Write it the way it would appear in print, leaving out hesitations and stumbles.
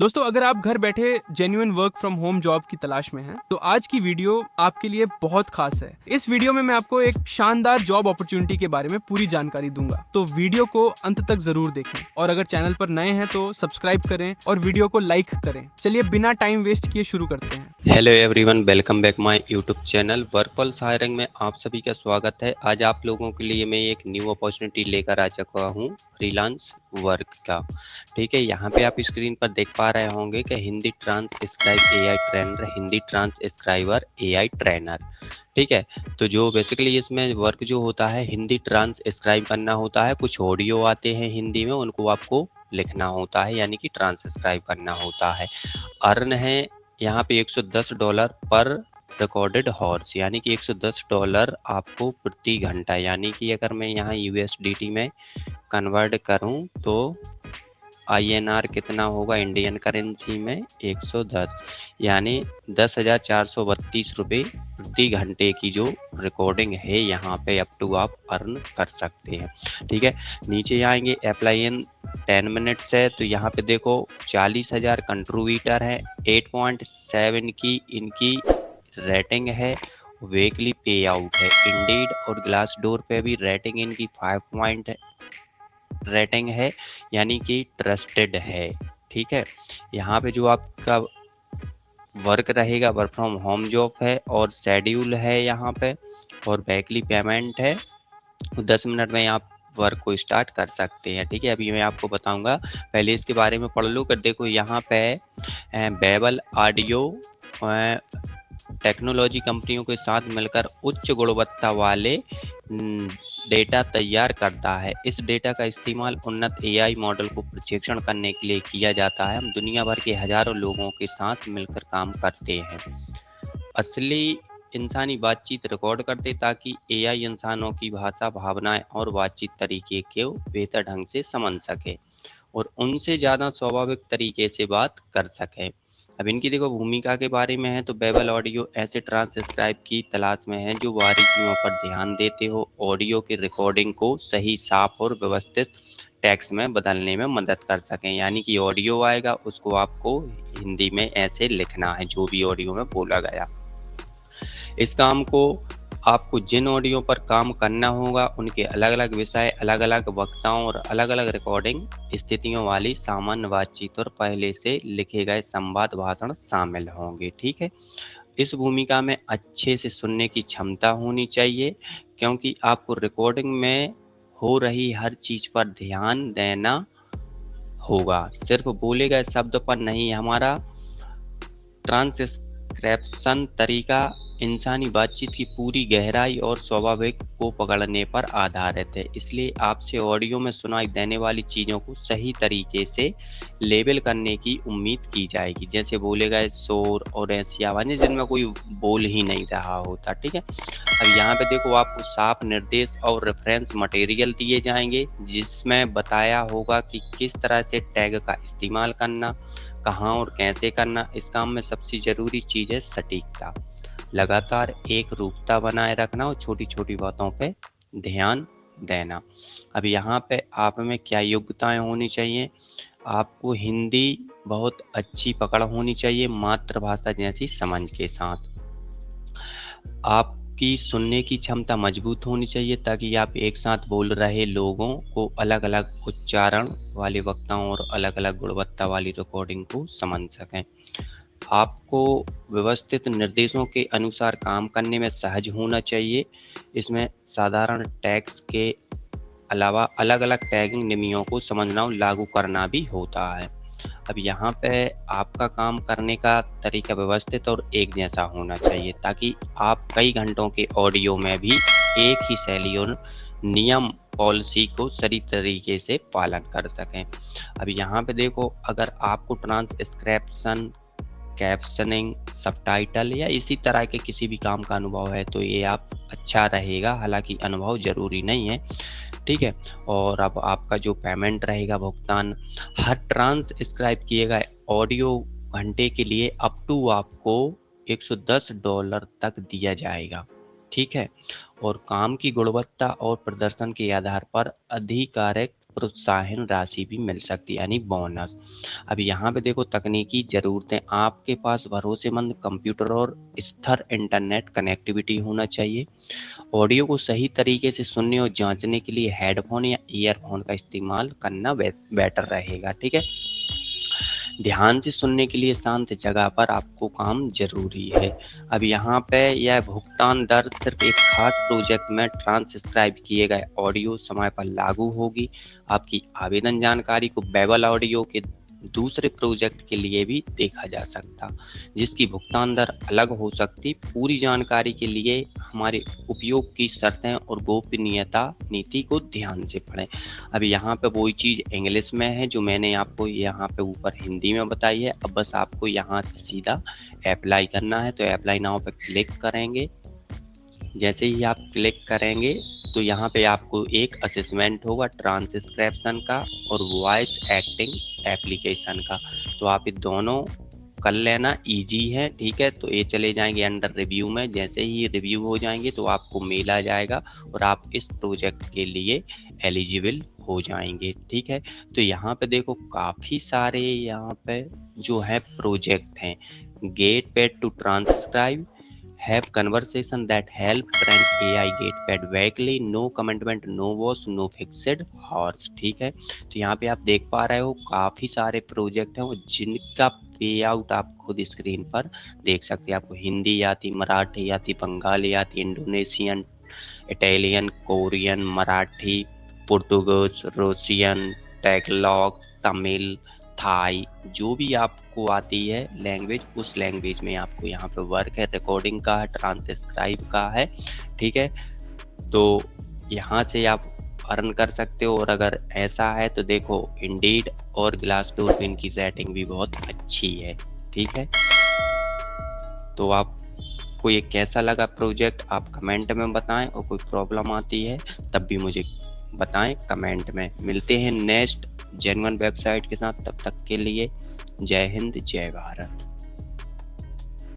दोस्तों, अगर आप घर बैठे genuine work from home job की तलाश में हैं, तो आज की वीडियो आपके लिए बहुत खास है। इस वीडियो में मैं आपको एक शानदार जॉब अपॉर्चुनिटी के बारे में पूरी जानकारी दूंगा, तो वीडियो को अंत तक जरूर देखें और अगर चैनल पर नए हैं तो सब्सक्राइब करें और वीडियो को लाइक करें। चलिए बिना टाइम वेस्ट किए शुरू करते हैं। Hello everyone, welcome back my YouTube channel Workpulse hiring में आप सभी का स्वागत है। आज आप लोगों के लिए मैं एक न्यू अपॉर्चुनिटी लेकर आ चुका हूँ फ्रीलांस वर्क का। ठीक है, यहाँ पे आप स्क्रीन पर देख पा रहे होंगे कि Hindi transcribe AI trainer, Hindi transcriber AI trainer. ठीक है, तो जो बेसिकली इसमें वर्क जो होता है हिंदी ट्रांसक्राइब करना होता है। कुछ ऑडियो आते हैं हिंदी में, उनको आपको लिखना होता है, यानी कि ट्रांसक्राइब करना होता है। अर्न है यहाँ पे $110 पर रिकॉर्डेड हॉर्स, यानी कि $110 आपको प्रति घंटा, यानी कि अगर मैं यहाँ यूएसडीटी में कन्वर्ट करूँ तो आईएनआर कितना होगा इंडियन करेंसी में 110, यानी 10,432 रुपये प्रति घंटे की जो रिकॉर्डिंग है यहाँ पे अप टू आप अर्न कर सकते हैं। ठीक है, नीचे आएंगे अप्लाई इन 10 मिनट्स है, तो यहाँ पे देखो 40,000 कंट्रीब्यूटर है, 8.7 की इनकी रेटिंग है, वीकली पे आउट है। इंडीड और ग्लास डोर पे भी रेटिंग इनकी 5 रेटिंग है, यानी कि ट्रस्टेड है। ठीक है, यहाँ पे जो आपका वर्क रहेगा वर्क फ्रॉम होम जॉब है और शेड्यूल है यहाँ पे, और वीकली पेमेंट है। 10 मिनट में आप वर्क को स्टार्ट कर सकते हैं। ठीक है, अभी मैं आपको बताऊंगा, पहले इसके बारे में पढ़ लो। कर देखो यहाँ पे बेबल ऑडियो टेक्नोलॉजी कंपनियों के साथ मिलकर उच्च गुणवत्ता वाले डेटा तैयार करता है। इस डेटा का इस्तेमाल उन्नत एआई मॉडल को प्रशिक्षण करने के लिए किया जाता है। हम दुनिया भर के हजारों लोगों के साथ मिलकर काम करते हैं, असली इंसानी बातचीत रिकॉर्ड करते, ताकि एआई इंसानों की भाषा, भावनाएं और बातचीत तरीके को बेहतर ढंग से समझ सके और उनसे ज़्यादा स्वाभाविक तरीके से बात कर सके। अब इनकी देखो भूमिका के बारे में है, तो बेबल ऑडियो ऐसे ट्रांसक्राइब की तलाश में है जो बारीकियों पर ध्यान देते हो, ऑडियो की रिकॉर्डिंग को सही, साफ और व्यवस्थित टेक्स्ट में बदलने में मदद कर सकें। यानी कि ऑडियो आएगा, उसको आपको हिंदी में ऐसे लिखना है जो भी ऑडियो में बोला गया। इस काम को आपको जिन ऑडियो पर काम करना होगा उनके अलग अलग विषय, अलग अलग वक्ताओं और अलग अलग रिकॉर्डिंग स्थितियों वाली सामान्य बातचीत और पहले से लिखे गए संवाद भाषण शामिल होंगे। ठीक है, इस भूमिका में अच्छे से सुनने की क्षमता होनी चाहिए, क्योंकि आपको रिकॉर्डिंग में हो रही हर चीज पर ध्यान देना होगा, सिर्फ बोले गए शब्द पर नहीं। हमारा ट्रांसक्रिप्शन तरीका इंसानी बातचीत की पूरी गहराई और स्वाभाविक को पकड़ने पर आधारित है, इसलिए आपसे ऑडियो में सुनाई देने वाली चीज़ों को सही तरीके से लेबल करने की उम्मीद की जाएगी, जैसे बोले गए शोर और ऐसी आवाज़ें जिनमें कोई बोल ही नहीं रहा होता। ठीक है, अब यहाँ पे देखो आपको साफ निर्देश और रेफरेंस मटेरियल दिए जाएंगे, जिसमें बताया होगा कि किस तरह से टैग का इस्तेमाल करना, कहाँ और कैसे करना। इस काम में सबसे ज़रूरी चीज़ है सटीकता, लगातार एक रूपता बनाए रखना और छोटी छोटी बातों पे ध्यान देना। अब यहाँ पे आप में क्या योग्यताएं होनी चाहिए? आपको हिंदी बहुत अच्छी पकड़ होनी चाहिए, मातृभाषा जैसी समझ के साथ। आपकी सुनने की क्षमता मजबूत होनी चाहिए, ताकि आप एक साथ बोल रहे लोगों को अलग अलग उच्चारण वाले वक्ताओं और अलग अलग गुणवत्ता वाली रिकॉर्डिंग को समझ सकें। आपको व्यवस्थित निर्देशों के अनुसार काम करने में सहज होना चाहिए। इसमें साधारण टैग्स के अलावा अलग अलग टैगिंग नियमों को समझना और लागू करना भी होता है। अब यहाँ पे आपका काम करने का तरीका व्यवस्थित और एक जैसा होना चाहिए, ताकि आप कई घंटों के ऑडियो में भी एक ही शैली और नियम पॉलिसी को सही तरीके से पालन कर सकें। अब यहाँ पे देखो, अगर आपको ट्रांसक्रिप्शन, कैप्शनिंग, सबटाइटल या इसी तरह के किसी भी काम का अनुभव है तो ये आप अच्छा रहेगा, हालांकि अनुभव ज़रूरी नहीं है। ठीक है, और अब आपका जो पेमेंट रहेगा, भुगतान हर ट्रांसक्राइब किए गए ऑडियो घंटे के लिए अप टू आपको $110 तक दिया जाएगा। ठीक है, और काम की गुणवत्ता और प्रदर्शन के आधार पर आधिकारिक प्रोत्साहन राशि भी मिल सकती है, यानी बोनस। अब यहाँ पे देखो तकनीकी ज़रूरतें, आपके पास भरोसेमंद कंप्यूटर और स्थिर इंटरनेट कनेक्टिविटी होना चाहिए। ऑडियो को सही तरीके से सुनने और जांचने के लिए हेडफोन या ईयरफोन का इस्तेमाल करना बेटर रहेगा। ठीक है, ध्यान से सुनने के लिए शांत जगह पर आपको काम जरूरी है। अब यहाँ पे यह भुगतान दर सिर्फ एक खास प्रोजेक्ट में ट्रांसक्राइब किए गए ऑडियो समय पर लागू होगी। आपकी आवेदन जानकारी को बेबल ऑडियो के दूसरे प्रोजेक्ट के लिए भी देखा जा सकता, जिसकी भुगतान दर अलग हो सकती। पूरी जानकारी के लिए हमारे उपयोग की शर्तें और गोपनीयता नीति को ध्यान से पढ़ें। अब यहाँ पे वही चीज़ इंग्लिश में है जो मैंने आपको यहाँ पे ऊपर हिंदी में बताई है। अब बस आपको यहाँ से सीधा अप्लाई करना है, तो अप्लाई नाउ पे क्लिक करेंगे। जैसे ही आप क्लिक करेंगे तो यहाँ पे आपको एक असेसमेंट होगा ट्रांसक्रिप्शन का और वॉइस एक्टिंग एप्लीकेशन का, तो आप ये दोनों कर लेना, इजी है। ठीक है, तो ये चले जाएंगे अंडर रिव्यू में। जैसे ही रिव्यू हो जाएंगे तो आपको मेल आ जाएगा और आप इस प्रोजेक्ट के लिए एलिजिबल हो जाएंगे। ठीक है, तो यहाँ पे देखो काफ़ी सारे यहाँ पे जो है प्रोजेक्ट हैं। Get paid to transcribe, have conversation that help train AI get paid weekly, no commitment, no was, no fixed hours। ठीक है, तो यहाँ पे आप देख पा रहे हो काफ़ी सारे प्रोजेक्ट हैं और जिनका पे आउट आप खुद स्क्रीन पर देख सकते हैं। आपको हिंदी आती, मराठी आती, बंगाली आती, इंडोनेशियन, इटालियन, कोरियन, मराठी, पुर्तगाली, रूसियन, टैगलॉग, तमिल, थाई, जो भी आपको आती है लैंग्वेज, उस लैंग्वेज में आपको यहाँ पे वर्क है। रिकॉर्डिंग का है, ट्रांसक्राइब का है। ठीक है, तो यहाँ से आप अर्न कर सकते हो। और अगर ऐसा है तो देखो इंडीड और ग्लासडोर पे इनकी रेटिंग भी बहुत अच्छी है। ठीक है, तो आपको ये कैसा लगा प्रोजेक्ट आप कमेंट में बताएं, और कोई प्रॉब्लम आती है तब भी मुझे बताएं कमेंट में। मिलते हैं नेक्स्ट जेन्युइन वेबसाइट के साथ, तब तक के लिए जय हिंद जय भारत।